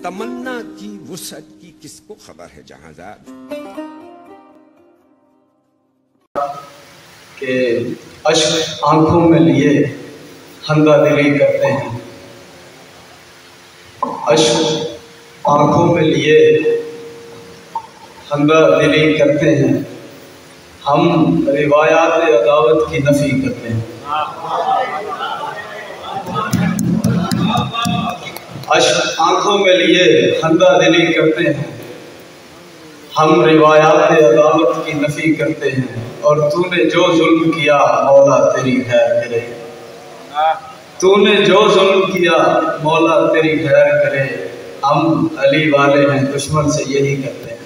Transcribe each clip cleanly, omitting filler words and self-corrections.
तमन्ना की वुसअत की किसको खबर है जहांज़ाद। के अश्क आंखों में लिए हंदा दिली करते हैं, अश्क आंखों में लिए हंदा दिली करते हैं, हम रिवायात अदावत की नफी करते हैं। अश्क आंखों में लिए हंदा दिली करते हैं, हम रिवायात अदावत की नफी करते हैं। और तूने जो जुल्म किया मौला तेरी खैर करे, तूने जो जुल्म किया मौला तेरी खैर करे, हम अली वाले हैं दुश्मन से यही करते हैं।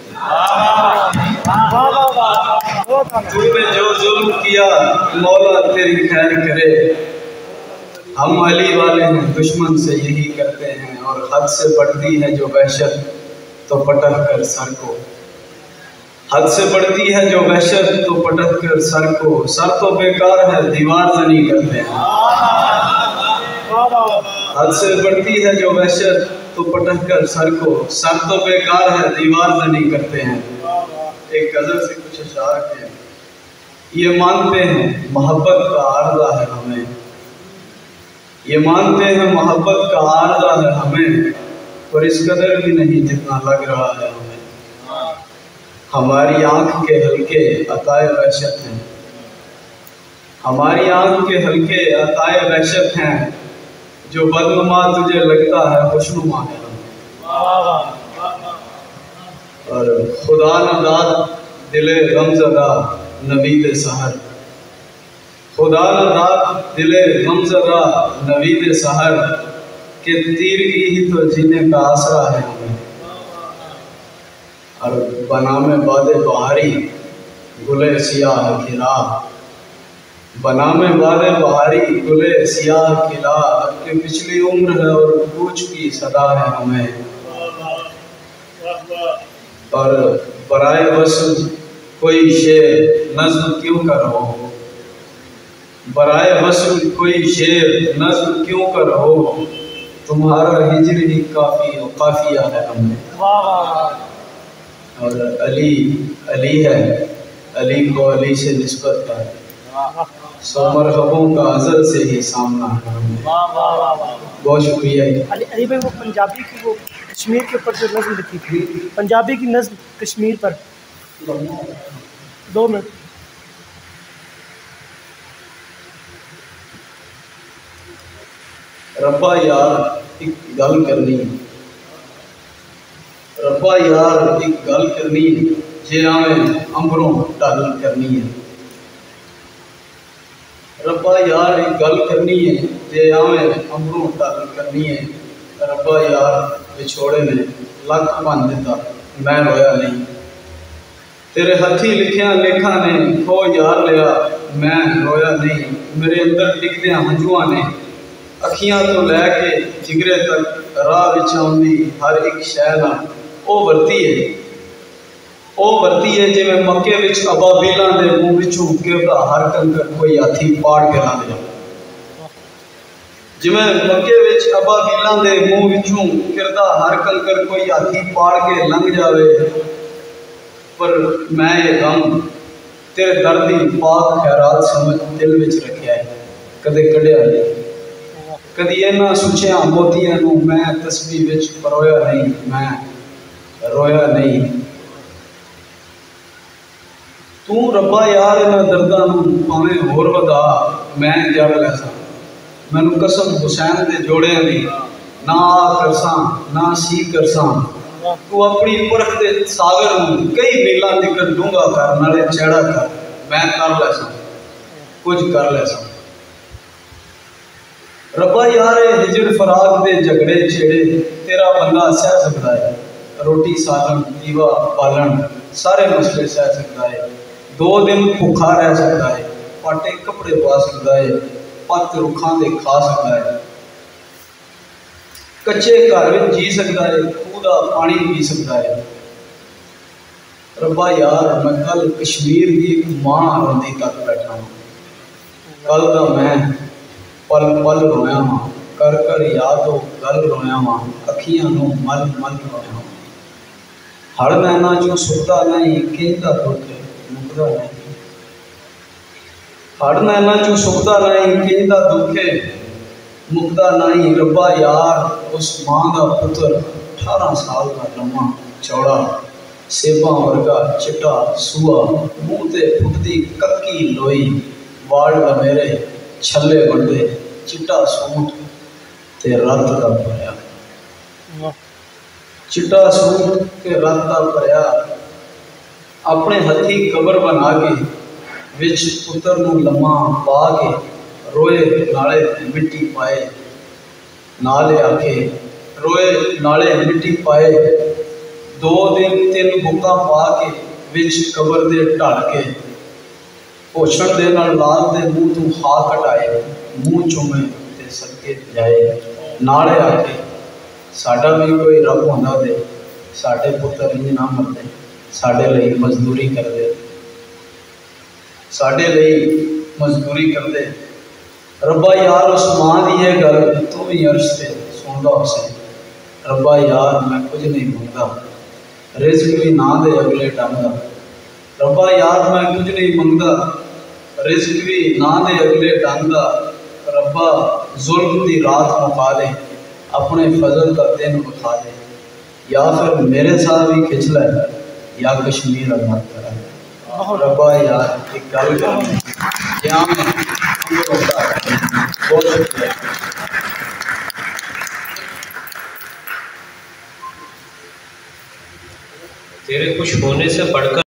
तूने जो जुल्म किया मौला तेरी खैर करे, हम अली वाले हैं दुश्मन से यही करते हैं। और हद से बढ़ती है जो वहशत तो पटक कर सर को, हद से बढ़ती है जो वहशत तो पटक कर सर को, सर तो बेकार है दीवार जनी करते हैं। हद से बढ़ती है जो वहशत तो पटक कर सर को, सर तो बेकार है दीवार जनी करते हैं। एक गजल से कुछ अशार है, ये मानते हैं मोहब्बत का आर्जा है हमें, ये मानते हैं मोहब्बत का आर्जा है हमें, और इस कदर भी नहीं जितना लग रहा है हमें। हमारी आंख के हल्के अताए वहशत हैं, हमारी आंख के हल्के अताए वहशत हैं, जो बदनुमा तुझे लगता है खुशनुमा है हमें। और खुदा न दाद दिले गमज़दा नवीद सहर, खुदा न दाद दिले गमज़दा नवीद सहर, के तीर की ही तो जीने का आसरा है हमें। और बनामे बादे बहारी गुले सियाह खिला, बनामे बादे बहारी गुले सियाह खिला, कि पिछली उम्र है और पूछ की सदा है हमें। और बराए वस्ल कोई शेर नज़्म क्यों कर हो, बराए वस्ल कोई शेर नज़्म क्यों कर हो, तुम्हारा हिजर ही काफिया है हमें। और अली अली है, अली को अली से निस्बत है, सो मरहबों का अज़ल से ही सामना है हमें। बहुत शुक्रिया। अली भाई वो पंजाबी की वो कश्मीर के ऊपर जो नज़्म लिखी थी, पंजाबी की नज़्म कश्मीर पर 2 मिनट। रब्बा यार एक गल करनी, रब्बा यार एक गल करनी, जे आवे अंबरों ढल करनी है। रब्बा यार एक गल करनी है, जे आवे अंबरों ढल करनी है। रब्बा यार विछोड़े ने लक भन दिता मैं रोया नहीं, तेरे हथी लिखिया लेखा ने खो यार लिया मैं रोया नहीं। मेरे अंदर टिकदियां हंजुआ ने अखियां तो लैके जिगरे तक राह विच आउंदी हर एक शै नाल ओ वरती है जिवें मक्के विच अबाबीलां दे मूंह विचों गिरदा हर कंकर कोई हाथी पाड़ के ला दे। जिवें मक्के विच अबाबीलां दे मूंह विचों गिरदा हर कंकर कोई हाथी पाड़ के लंघ जावे। पर मैं ये गम तेरे दर्द दी पाक खैरात समझ दिल विच रखिया है, कदे कढ़िया नहीं। कदी इन्हां सुचिया मोतियां नूं मैं तस्बीह विच परोया नहीं, मैं रोया नहीं। तू रब्बा यार इन्हां दर्दां नूं भावें होर वधा मैं जड़ लैसा। मैनू कसम हुसैन दे जोड़ियां दी ना आ करसां ना सी करसां। तू अपनी पुरख दे सागर नूं कई मीलां तिकर डूंगा कर नाले चैड़ा कर, मैं कर लैसा कुछ कर लैसा। रब्बा यार हिजर फराग दे झगड़े छेड़े तेरा बंदा सह सकता है। रोटी सालन दीवा पालन सारे मसले सह सकता है। 2 दिन भुखा रह सकता है, पाटे कपड़े पा सकता है, पत्त रुखां दे खा सकता है, कच्चे घर में जी सकता है, खूह दा पानी पी सकता है। रब्बा यार मैं कल कश्मीर की एक मां रोंदी तक बैठा हूँ, कल का मैं पल पल रोया हाँ कर कर याद हो गल रोया वां अखियां नूं मल मल रोया वां हड़ नैना चों सुकदा नहीं कहंदा दुख मुकदा नहीं हड़ नैना चों सुकदा नहीं कहंदा दुख मुकदा नहीं रब्बा यार उस मां का पुत्र 18 साल का लम्मा चौड़ा सेबा वर्गा चिट्टा सूआ मुंह ते फुटदी कक्की लोई वाल मेरे छले बंदे चिट्टा सूट ते रत का भरया चिट्टा सूट ते रत का भरया अपने हथी कबर बना के विच पुत्र नूं लम्मा पा के रोए नाले मिट्टी पाए नाले आके रोए नाले मिट्टी पाए 2 दिन 3 बुक्का पा के विच कबर दे ढल के पोषण दे नाल लाल दे मुंह तू हा कटाए मुंह चूमे ते सदके जाए नाले आके साडा भी कोई रब होंदा दे साडे पुत्र इंज ना मरदे साडे लई मजदूरी करदे साडे लई मजदूरी करदे रब्बा यार उस मां दी ये गल तू भी अर्श ते सुनदा उसे रब्बा यार मैं कुछ नहीं मंगदा रिज़्क भी ना दे अगले ढंग दा रब्बा यार मैं कुछ नहीं मंगदा रिज़्क भी ना दे अगले ढंग दा रब्बा जुल्म दी रात मुका दे अपने फजल का दिन विखा दे या फिर मेरे साथ भी खिंच ले या कश्मीर मत करा रब्बा यार एक गल कर तेरे कुछ होने से बढ़कर